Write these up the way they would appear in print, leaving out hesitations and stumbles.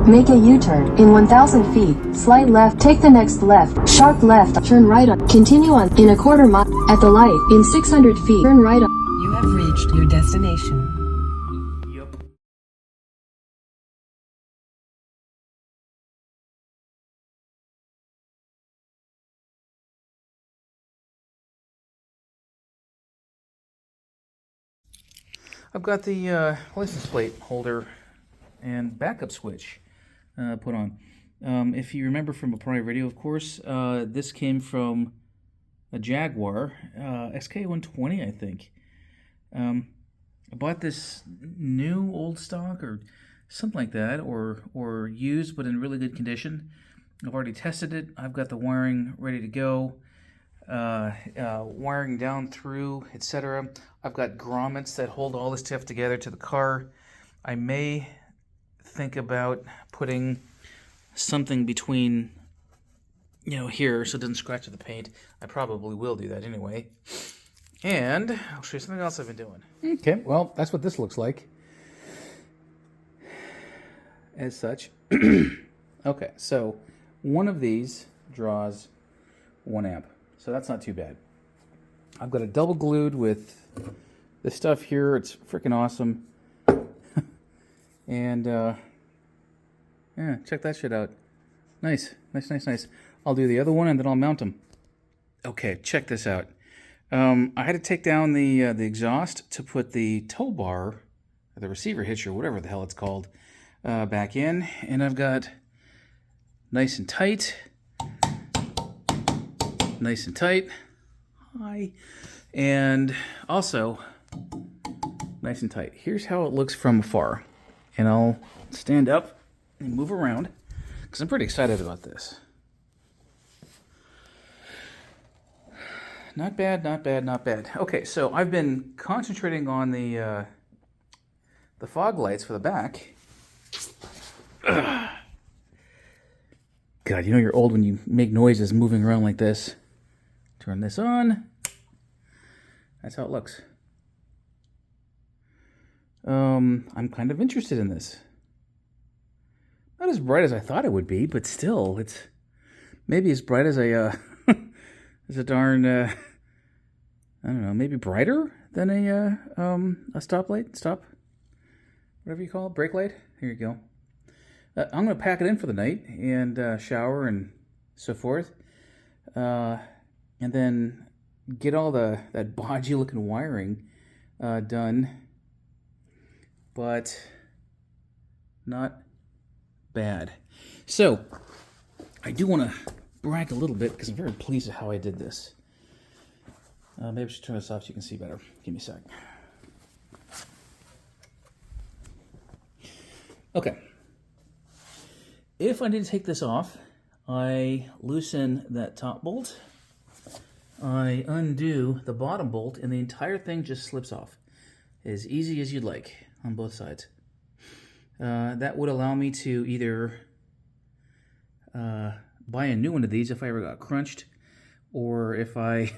Make a U-turn. In 1,000 feet, slide left, take the next left, sharp left, turn right on, continue on, in a quarter mile, at the light, in 600 feet, turn right on. You have reached your destination. Yup. I've got the license plate holder and backup switch put on. If you remember from a prior video, of course, this came from a Jaguar SK120, I think. I bought this new old stock or something like that, or used but in really good condition. I've already tested it. I've got the wiring ready to go, wiring down through, etc. I've got grommets that hold all this stuff together to the car. I may think about putting something between, here so it doesn't scratch the paint. I probably will do that anyway. And I'll show you something else I've been doing. Okay, well, that's what this looks like. As such. Okay, so one of these draws 1 amp. So that's not too bad. I've got it double glued with this stuff here. It's freaking awesome. And yeah, check that shit out. Nice. I'll do the other one and then I'll mount them. Okay, check this out. I had to take down the exhaust to put the tow bar, or the receiver hitch, or whatever the hell it's called, back in. And I've got nice and tight. Hi. And also nice and tight. Here's how it looks from afar. And I'll stand up and move around because I'm pretty excited about this. Not bad. Okay, so I've been concentrating on the fog lights for the back. God, you're old when you make noises moving around like this. Turn this on. That's how it looks. I'm kind of interested in this. Not as bright as I thought it would be, but still, it's maybe as bright as a darn, I don't know, maybe brighter than a stoplight, whatever you call it, brake light. Here you go. I'm going to pack it in for the night and shower and so forth. And then get all that bodgy looking wiring done. But not bad. So, I do want to brag a little bit because I'm very pleased with how I did this. Maybe I should turn this off so you can see better. Give me a sec. Okay. If I need to take this off, I loosen that top bolt. I undo the bottom bolt, and the entire thing just slips off. As easy as you'd like on both sides. That would allow me to either buy a new one of these if I ever got crunched, or if I,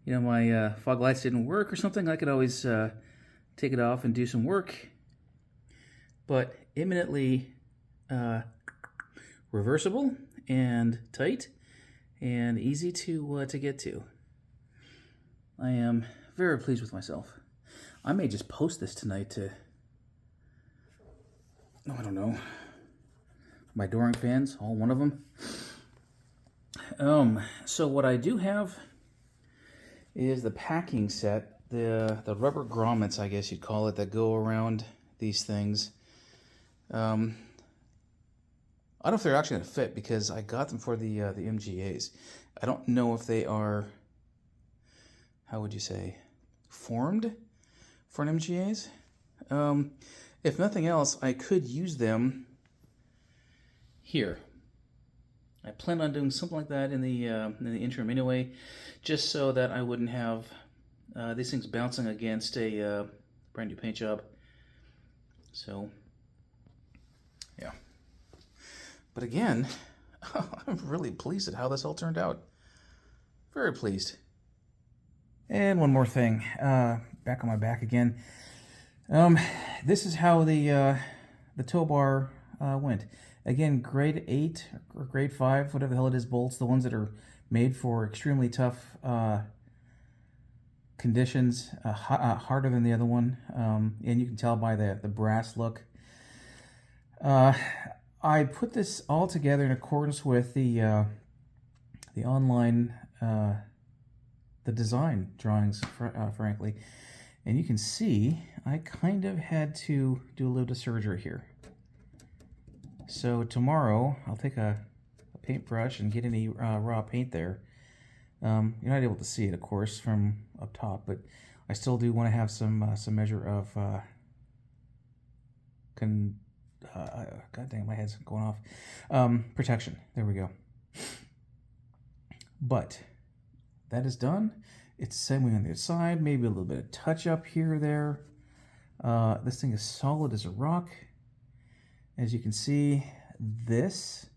my fog lights didn't work or something, I could always take it off and do some work. But imminently reversible and tight and easy to get to. I am very pleased with myself. I may just post this tonight to, I don't know, my Doring fans, all one of them. So what I do have is the packing set, the rubber grommets, I guess you'd call it, that go around these things. I don't know if they're actually going to fit because I got them for the MGAs. I don't know if they are, how would you say, formed for an MGAs. If nothing else, I could use them here. I plan on doing something like that in the interim anyway, just so that I wouldn't have these things bouncing against a brand new paint job. So, yeah. But again, I'm really pleased at how this all turned out. Very pleased. And one more thing, back on my back again. This is how the tow bar went. Again, grade 8 or grade 5, whatever the hell it is, bolts, the ones that are made for extremely tough conditions, harder than the other one, and you can tell by the brass look. I put this all together in accordance with the online the design drawings, frankly, and you can see I kind of had to do a little bit of surgery here. So tomorrow I'll take a paintbrush and get any raw paint there. You're not able to see it, of course, from up top, but I still do want to have some measure of God dang, my head's going off. Protection. There we go. But that is done. It's the same way on the other side. Maybe a little bit of touch up here or there. This thing is solid as a rock. As you can see, this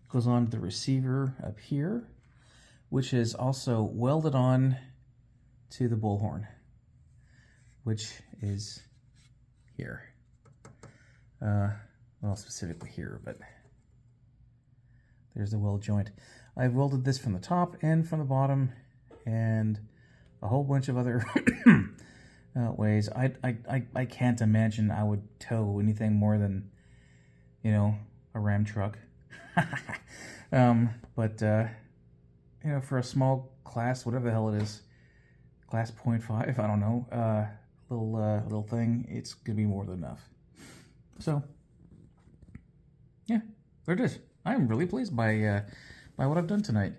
goes on to the receiver up here, which is also welded on to the bullhorn, which is here. Well, specifically here, but there's the weld joint. I've welded this from the top and from the bottom, and a whole bunch of other ways. I can't imagine I would tow anything more than, you know, a Ram truck. But you know, for a small class, whatever the hell it is, class 0.5, I don't know, little thing, it's gonna be more than enough. So yeah, there it is. I'm really pleased by what I've done tonight.